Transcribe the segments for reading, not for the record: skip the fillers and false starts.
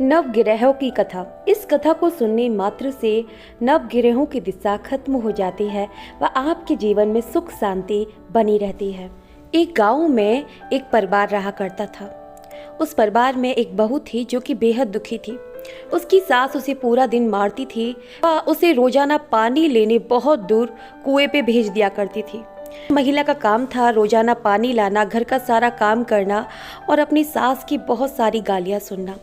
नवग्रहों की कथा। इस कथा को सुनने मात्र से नवग्रहों की दिशा खत्म हो जाती है व आपके जीवन में सुख शांति बनी रहती है। एक गांव में एक परिवार रहा करता था। उस परिवार में एक बहू थी जो कि बेहद दुखी थी। उसकी सास उसे पूरा दिन मारती थी व उसे रोजाना पानी लेने बहुत दूर कुएं पे भेज दिया करती थी। महिला का काम था रोजाना पानी लाना, घर का सारा काम करना और अपनी सास की बहुत सारी गालियां सुनना।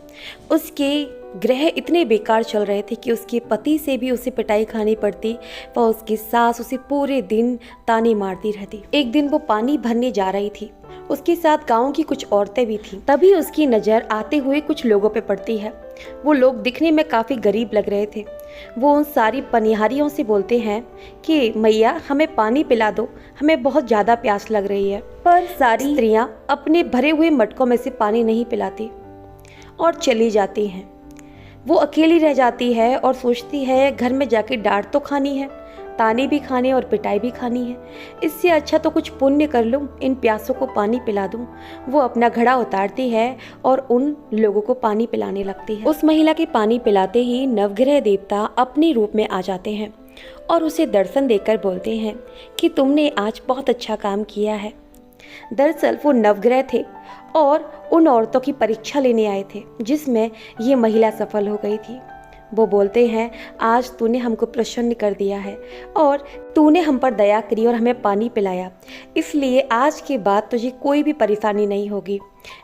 उसके ग्रह इतने बेकार चल रहे थे कि उसके पति से भी उसे पिटाई खानी पड़ती व उसकी सास उसे पूरे दिन ताने मारती रहती। एक दिन वो पानी भरने जा रही थी, उसके साथ गांव की कुछ औरतें भी थीं। तभी उसकी नज़र आते हुए कुछ लोगों पे पड़ती है। वो लोग दिखने में काफ़ी गरीब लग रहे थे। वो उन सारी पनिहारियों से बोलते हैं कि मैया हमें पानी पिला दो, हमें बहुत ज़्यादा प्यास लग रही है। पर सारी स्त्रियां अपने भरे हुए मटकों में से पानी नहीं पिलाती और चली जाती हैं। वो अकेली रह जाती है और सोचती है घर में जाके डांट तो खानी है, ताने भी खाने और पिटाई भी खानी है। इससे अच्छा तो कुछ पुण्य कर लूँ, इन प्यासों को पानी पिला दूँ। वो अपना घड़ा उतारती है और उन लोगों को पानी पिलाने लगती है। उस महिला के पानी पिलाते ही नवग्रह देवता अपने रूप में आ जाते हैं और उसे दर्शन देकर बोलते हैं कि तुमने आज बहुत अच्छा काम किया है। दरअसल वो नवग्रह थे और उन औरतों की परीक्षा लेने आए थे जिसमें ये महिला सफल हो गई थी। वो बोलते हैं आज तूने हमको प्रसन्न कर दिया है और तूने हम पर दया करी और हमें पानी पिलाया, इसलिए आज के बाद तुझे कोई भी परेशानी नहीं होगी।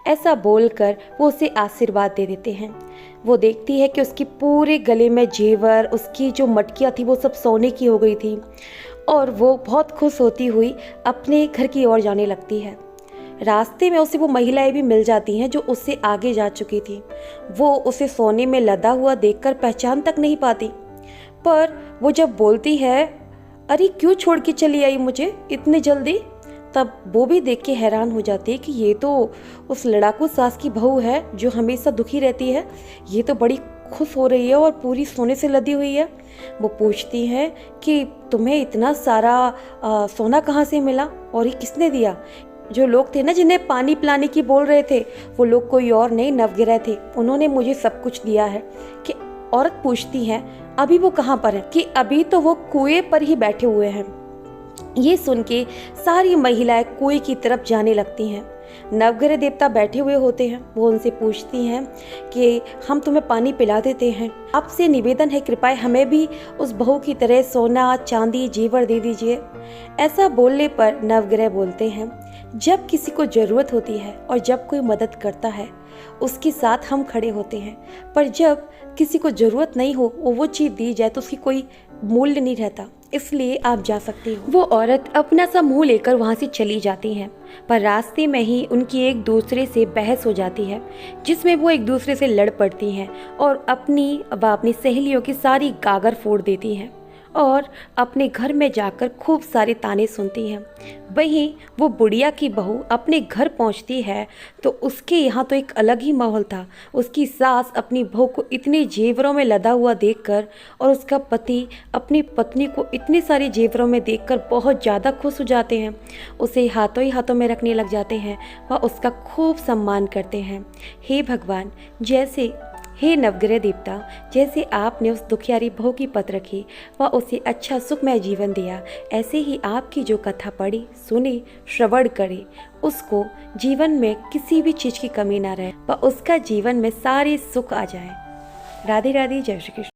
ऐसा बोलकर वो उसे आशीर्वाद दे देते हैं। वो देखती है कि उसके पूरे गले में जेवर, उसकी जो मटकियाँ थी वो सब सोने की हो गई थी और वो बहुत खुश होती हुई अपने घर की ओर जाने लगती है। रास्ते में उसे वो महिलाएं भी मिल जाती हैं जो उससे आगे जा चुकी थी। वो उसे सोने में लदा हुआ देखकर पहचान तक नहीं पाती, पर वो जब बोलती है अरे क्यों छोड़ के चली आई मुझे इतनी जल्दी, तब वो भी देख के हैरान हो जाती है कि ये तो उस लड़ाकू सास की बहू है जो हमेशा दुखी रहती है। ये तो बड़ी खुश हो रही है और पूरी सोने से लदी हुई है। वो पूछती है कि तुम्हें इतना सारा सोना कहाँ से मिला और ये किसने दिया। जो लोग थे ना जिन्हें पानी पिलाने की बोल रहे थे, वो लोग कोई और नहीं नवग्रह थे, उन्होंने मुझे सब कुछ दिया है। कि औरत पूछती है अभी वो कहाँ पर है, कि अभी तो वो कुएं पर ही बैठे हुए हैं। ये सुन के सारी महिलाएं कुएं की तरफ जाने लगती हैं। नवग्रह देवता बैठे हुए होते हैं। वो उनसे पूछती हैं कि हम तुम्हें पानी पिला देते हैं, आपसे निवेदन है कृपया हमें भी उस बहू की तरह सोना चांदी जेवर दे दीजिए। ऐसा बोलने पर नवग्रह बोलते हैं जब किसी को ज़रूरत होती है और जब कोई मदद करता है उसके साथ हम खड़े होते हैं, पर जब किसी को ज़रूरत नहीं हो वो चीज़ दी जाए तो उसकी कोई मूल्य नहीं रहता, इसलिए आप जा सकते हो। वो औरत अपना सा मुंह लेकर वहाँ से चली जाती हैं, पर रास्ते में ही उनकी एक दूसरे से बहस हो जाती है जिसमें वो एक दूसरे से लड़ पड़ती हैं और अपनी सहेलियों की सारी गागर फोड़ देती हैं और अपने घर में जाकर खूब सारे ताने सुनती हैं। वहीं वो बुढ़िया की बहू अपने घर पहुंचती है तो उसके यहाँ तो एक अलग ही माहौल था। उसकी सास अपनी बहू को इतने जेवरों में लदा हुआ देखकर और उसका पति अपनी पत्नी को इतने सारे जेवरों में देखकर बहुत ज़्यादा खुश हो जाते हैं। उसे हाथों ही हाथों में रखने लग जाते हैं व उसका खूब सम्मान करते हैं। हे भगवान, हे नवग्रह देवता, जैसे आपने उस दुखियारी बहू की पत रखी व उसे अच्छा सुखमय जीवन दिया, ऐसे ही आपकी जो कथा पढ़ी सुनी श्रवण करे उसको जीवन में किसी भी चीज़ की कमी ना रहे व उसका जीवन में सारे सुख आ जाए। राधे राधे, जय श्री कृष्ण।